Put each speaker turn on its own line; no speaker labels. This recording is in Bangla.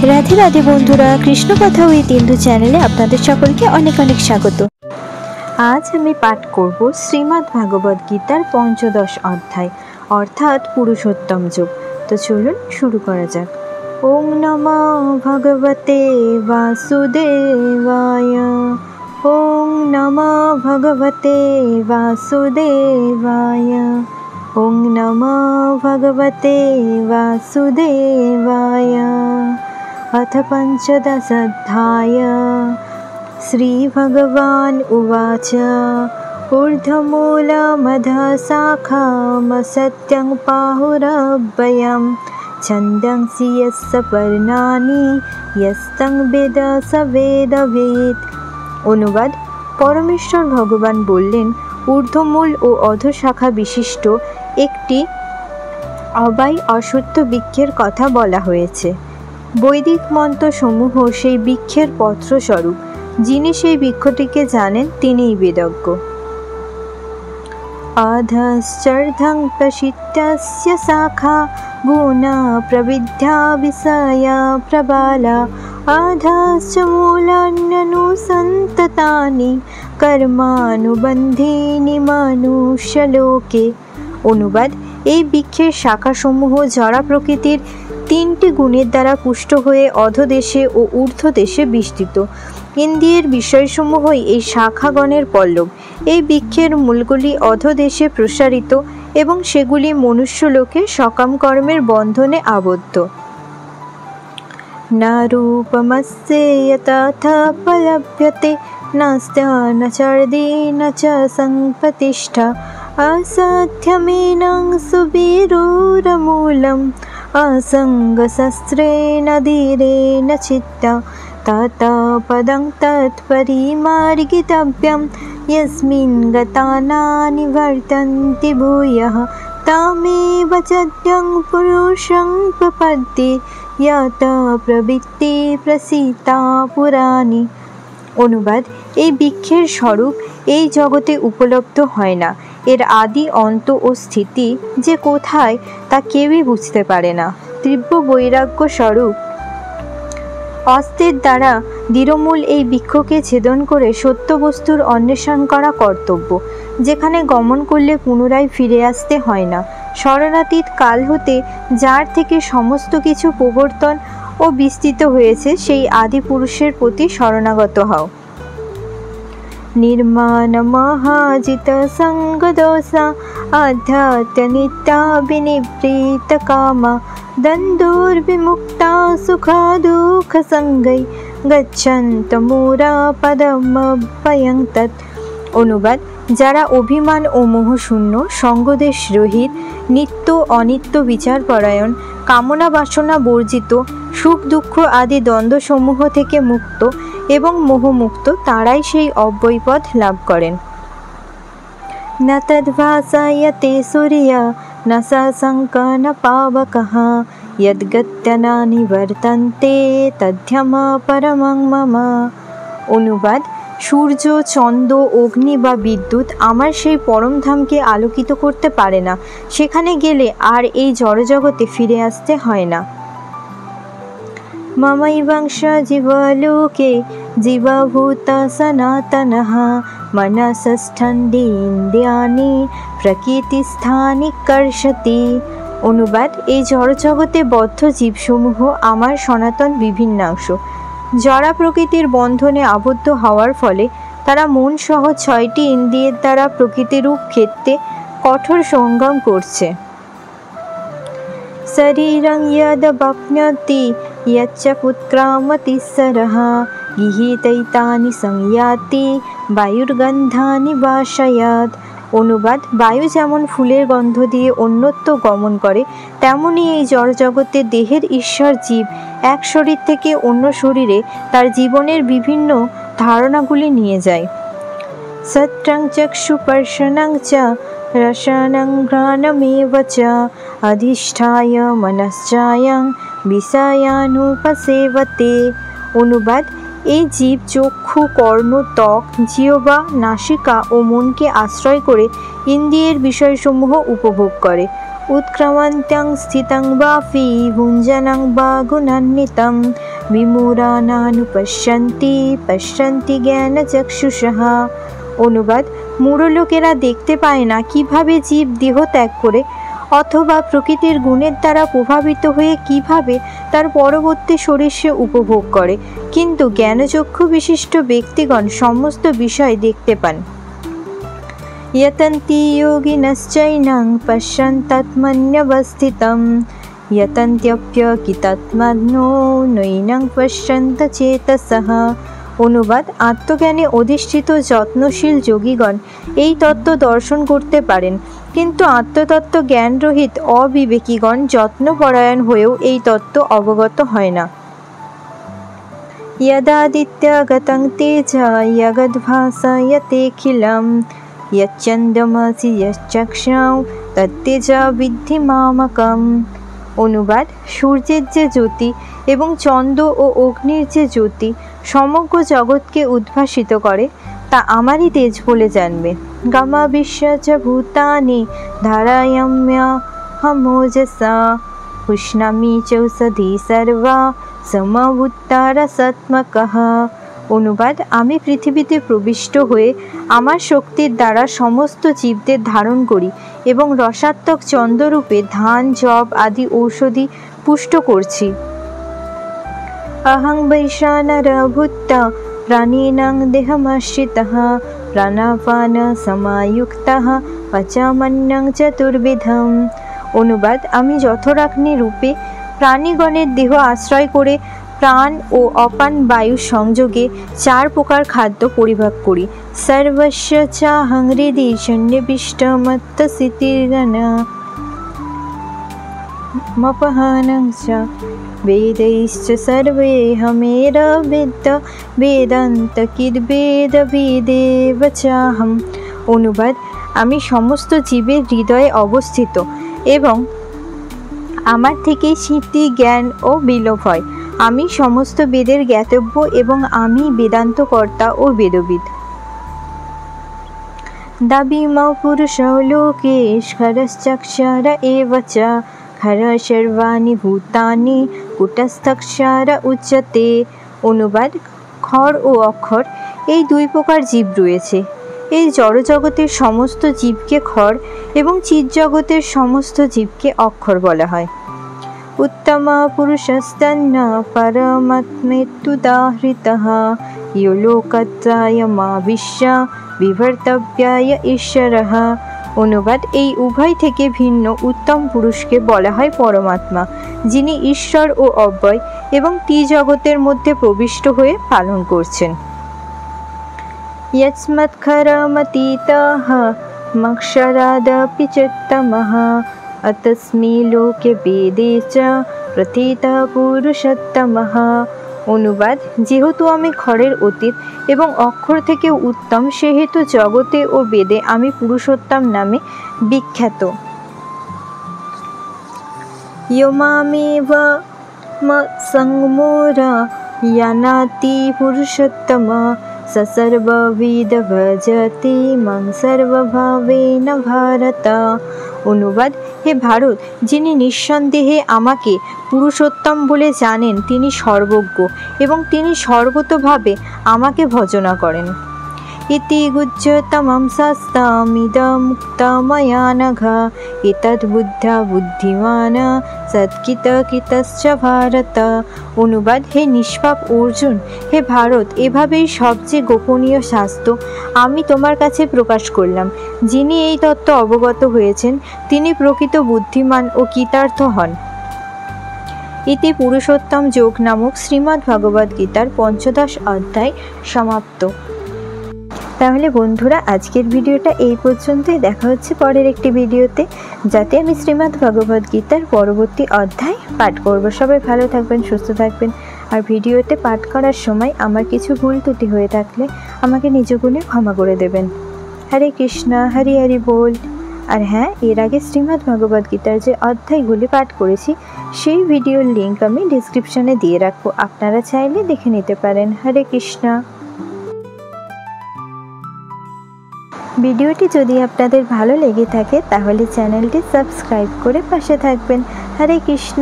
রাধে রাধে বন্ধুরা, কৃষ্ণ কথা উইথ ইন্দু চ্যানেলে আপনাদের সকলকে অনেক অনেক স্বাগত। আজ আমি পাঠ করব শ্রীমদ্ ভাগবত গীতার পঞ্চদশ অধ্যায় অর্থাৎ পুরুষোত্তম যোগ। তো চলুন শুরু করা যাক। ওং নমো ভগবতে বাসুদেবায়। ওং নমো ভগবতে বাসুদেবায়। ওং নমো ভগবতে বাসুদেবায়। अथ पञ्चदशोऽध्याय। श्रीभगवान् उवाच ऊर्ध्वमूलमधः शाखामसत्यं पाहुरव्ययं छन्दंसि यस्य पर्णानि यस्तं वेद स वेदवित्। অনুবাদ: পরমেশ্বর ভগবান বললেন, ঊর্ধ্বমূল ও অধঃশাখা বিশিষ্ট একটি অবাই অশ্বত্থ বৃক্ষের কথা বলা হয়েছে। বৈদিক মন্ত্রসমূহ সেই বৃক্ষের পত্রস্বরূপ। যিনি সেই বৃক্ষটিকে জানেন তিনিই বেদজ্ঞ। অধশ্চর্ধং প্রসিদ্ধস্য শাখা গুণা প্রবিদ্যা বিষয়া প্রবালা অধশ্চ মূলান্যনুসন্ততানি কর্মানুবন্ধীনি মনুষ্যলোকে। অনুবাদ: এই বৃক্ষের শাখাসমূহ জড়া প্রকৃতির তিনটি গুণের দ্বারা পুষ্ট হয়ে অধোদেশে ও ঊর্ধ্বদেশে বিস্তৃত। ইন্দ্রিয়ের বিষয়সমূহই এই শাখাগণের পল্লব। এই বৃক্ষের মূলগুলি অধোদেশে প্রসারিত এবং সেগুলি মনুষ্যলোকে সকাম কর্মের বন্ধনে আবদ্ধ। না রূপমস্যেয় তথা উপলভ্যতে নাস্তি ন চার্দি ন চ সংপ্রতিষ্ঠা অসাধ্যমেनं সুবিরূঢ়মূলम् असङ्गशस्त्रेण धीरेण चित्ता ततः पदं तत्परिमार्गितव्यं यस्मिन् गता नानि वर्तन्ति भूयः तमेव चद्यं पुरुषं प्रपद्ये यत प्रवृत्ति प्रसीता पुराणी। অনুবাদ: এই বৃক্ষের স্বরূপ এই জগতে উপলব্ধ হয় না। এর আদি অন্ত ও স্থিতি যে কোথায় তা কেউই বুঝতে পারে না। তীব্র বৈরাগ্য স্বরূপ অস্ত্রের দ্বারা দৃঢ়মূল এই বৃক্ষকে ছেদন করে সত্য বস্তুর অন্বেষণ করা কর্তব্য, যেখানে গমন করলে পুনরায় ফিরে আসতে হয় না। স্মরণাতীত কাল হতে যার থেকে সমস্ত কিছু প্রবর্তন ও বিস্তৃত হয়েছে সেই আদি পুরুষের প্রতি শরণাগত হও। নির্মাণ মহাজিত সঙ্গদোষা আধ্যাত্ম নিত্যা বিনিবৃত কামা দ্বন্দ্ববিমুক্তা সুখ দুঃখ সঙ্গৈ গচ্ছন্ত মুরা পদমভয়ং তৎ। অনুবাদ: যারা অভিমান ও মোহশূন্য, সঙ্গদেশ রহিত, নিত্য অনিত্য বিচারপরায়ণ, কামনা বাসনা বর্জিত, সুখ দুঃখ আদি দ্বন্দ্বসমূহ থেকে মুক্ত এবং মোহমুক্ত, তারাই সেই অব্যয়পদ লাভ করেন। ন তদ্ভাসায়তে সূর্য ন শশাঙ্ক ন পাবকঃ যদ্গত্যা ন নিবর্তন্তে তদ্ধাম পরমং মম। অনুবাদ: সূর্য, চন্দ্র, অগ্নি বা বিদ্যুৎ আমার সেই পরমধামকে আলোকিত করতে পারে না। সেখানে গেলে আর এই জড়জগতে ফিরে আসতে হয় না। মমৈবাংশ জীবলোকে জীবভূত সনাতনঃ মনসষ্ঠন্দিন্দ্রিয়াণি প্রকৃতিস্থানি কর্ষতি। অনুবাদ: এই জড়জগতে বদ্ধ জীবসমূহ আমার সনাতন বিভিন্নাংশ। জড়া প্রকৃতির বন্ধনে আবদ্ধ হওয়ার ফলে তারা মন সহ 6টি ইন্দ্রিয়ের দ্বারা প্রকৃতিরূপ ক্ষেত্রে কঠোর সংগ্রাম করছে। শরীরং যদবাপ্নোতি যচ্চ পুত্রামতিঃসরঃ গৃহীতৈতানি সংয়াতি বায়ুর্গন্ধানি বাসয়াৎ। অনুবাদ: বায়ু যেমন ফুলের গন্ধ দিয়ে অন্যত্র গমন করে, তেমনি এই জড়জগতে দেহের ঈশ্বর জীব এক শরীর থেকে অন্য শরীরে তার জীবনের বিভিন্ন ধারণাগুলি নিয়ে যায়। সত্রং চক্ষুস্পর্শনং চ রসনং ঘ্রাণমেব চ অধিষ্ঠায় মনশ্চায়ং বিষয়ানুপসেবতে। অনুবাদ: এই জীব চক্ষু, কর্ণ, ত্বক, জিহ্বা, নাসিকা ও মনকে আশ্রয় করে ইন্দ্রিয়ের বিষয়সমূহ উপভোগ করে। উৎক্রামন্ত্যং স্থিতং বাপি ভুঞ্জনং বা গুণান্বিতং বিমূঢ়ানানুপশ্যন্তি পশ্যন্তি জ্ঞানচক্ষুষः। অনুবাদ: মূঢ় লোকেরা দেখতে পায় না কিভাবে জীব দেহ ত্যাগ করে অথবা প্রকৃতির গুণের দ্বারা প্রভাবিত হয়ে কিভাবে তার পরবর্তী শরীর সে উপভোগ করে, কিন্তু জ্ঞানচক্ষু বিশিষ্ট ব্যক্তিগণ সমস্ত বিষয় দেখতে পান। यतन्ति योगिनश्चैनं पश्यन्त्यात्मन्यवस्थितं यतन्त्यप्यकितात्मनो नैनं पश्यन्त चेतसः। অনুবাদ: আত্মজ্ঞানে অধিষ্ঠিত যত্নশীল যোগীগণ এই তত্ত্ব দর্শন করতে পারেন, কিন্তু আত্মতত্ত্ব জ্ঞানরহিত অবিবেকীগণ যত্নপরায়ণ হয়েও এই তত্ত্ব অবগত হয় না। यदादित्यगतं तेजा यगद्भासयतेऽखिलं यच्चन्द्रमसि यच्चक्षुः तत्तेजा বিদ্ধি মামকম। অনুবাদ: সূর্যের যে জ্যোতি এবং চন্দ্র ও অগ্নির যে জ্যোতি সমগ্র জগৎকে উদ্ভাসিত করে তা আমারই তেজ বলে জানবে। গামা বিশ্ব চ ভূতানি ধারয়াম্যহমোজসা উষ্ণামি চৌষধি সর্বা সমভূতারসাত্মকঃ। অনুবাদ: আমি পৃথিবীতে প্রবিষ্ট হয়ে আমার শক্তির দ্বারা সমস্ত জীবদের ধারণ করি এবং রসাত্মক চন্দ্ররূপে ধান, যব আদি ঔষধি পুষ্ট করছি। অহং বৈশ্বানর ভূত্বা প্রাণিনাং দেহমাশ্রিতঃ প্রাণাপান সমায়ুক্তঃ পচাম্যন্নং চতুর্বিধম। অনুবাদ: আমি যথরাগ্নি রূপে প্রাণীগণের দেহ আশ্রয় করে প্রাণ ও অপান বায়ু সংযোগে 4 প্রকার খাদ্য পরিভোগ করি। সর্বস্য চাহং হৃদি সন্নিবিষ্টমত্তস্থিতির্গণমপহনং চ বেदैश्च सर्वेऽहमेरविद्ध বেদান্তকিদ্বেদবিদেব চাহম। অনুবাদ: আমি সমস্ত জীবের হৃদয়ে অবস্থিত এবং আমার থেকেই সিদ্ধি, জ্ঞান ও বিলোপ হয়। আমি সমস্ত বেদের জ্ঞাতব্য এবং আমি বেদান্তকর্তা ও বেদবিদ। দাবিমৌ পুরুষো লোকে খরশ্চক্ষর এব চ খর সর্বাণি ভূতানি কূটস্থক্ষর উচ্যতে। অনুবাদ: খর ও অক্ষর এই 2 প্রকার জীব রয়েছে। এই জড়জগতের সমস্ত জীবকে খর এবং চিৎজগতের সমস্ত জীবকে অক্ষর বলা হয়। উত্তম পুরুষস্তন্ন পরমাত্মেত্যুদাহৃতঃ ইয়ো লোকত্রয়মাবিশ্য বিভর্তব্যায় ঈশ্বরঃ। অনুবাদ: এই উভয় থেকে ভিন্ন উত্তম পুরুষকে বলা হয় পরমাত্মা, যিনি ঈশ্বর ও অব্যয় এবং ত্রিজগতের মধ্যে প্রবিষ্ট হয়ে পালন করছেন। यस्मत्खरमतीतः मक्षरादपि चोत्तमः अतस्मै लोके वेदे च प्रथितः पुरुषोत्तमः। অনুবাদ: যেহেতু আমি খরের অতীত এবং অক্ষর থেকে উত্তম, সেহেতু জগতে ও বেদে আমি পুরুষোত্তম নামে বিখ্যাত। ইয়মামেব সংমূঢ় ইয়ানাতি পুরুষোত্তম স সর্ববিদ ভজতি মাং সর্বভাবেন ভারত। অনুবাদ: হে ভারত, যিনি নিঃসন্দেহে আমাকে পুরুষোত্তম বলে জানেন তিনি সর্বজ্ঞ এবং তিনি সর্বতোভাবে আমাকে ভজনা করেন। ইতি গুহ্যতমং শাস্ত্রমিদমুক্তময়া নঘ এতদ্বুদ্ধ্যা বুদ্ধিমান্ সৎকৃতকৃতশ্চ ভারত। অনুবাদ: হে নিষ্পাপ অর্জুন, হে ভারত, এভাবেই সবচেয়ে গোপনীয় শাস্ত্র আমি তোমার কাছে প্রকাশ করলাম। যিনি এই তত্ত্ব অবগত হয়েছেন তিনি প্রকৃত বুদ্ধিমান ও কৃতার্থ হন। ইতি পুরুষোত্তম যোগ নামক শ্রীমদ্ ভগবদ্ গীতার ৫ম অধ্যায় সমাপ্ত। তাহলে বন্ধুরা, আজকের ভিডিওটা এই পর্যন্তই। দেখা হচ্ছে পরের একটি ভিডিওতে, যাতে আমি শ্রীমদ্ ভগবদ্ গীতার পরবর্তী অধ্যায় পাঠ করব। সবাই ভালো থাকবেন, সুস্থ থাকবেন। আর ভিডিওতে পাঠ করার সময় আমার কিছু ভুল ত্রুটি হয়ে থাকলে আমাকে নিজ গুণে ক্ষমা করে দেবেন। হরে কৃষ্ণ, হরি হরি বল। আর হ্যাঁ, এর আগে শ্রীমদ্ ভগবদ্ গীতার যে অধ্যায়গুলি পাঠ করেছি সেই ভিডিওর লিঙ্ক আমি ডিসক্রিপশনে দিয়ে রাখবো, আপনারা চাইলে দেখে নিতে পারেন। হরে কৃষ্ণ। ভিডিওটি যদি আপনাদের ভালো লেগে থাকে তাহলে চ্যানেলটি সাবস্ক্রাইব করে পাশে থাকবেন। হরে কৃষ্ণ।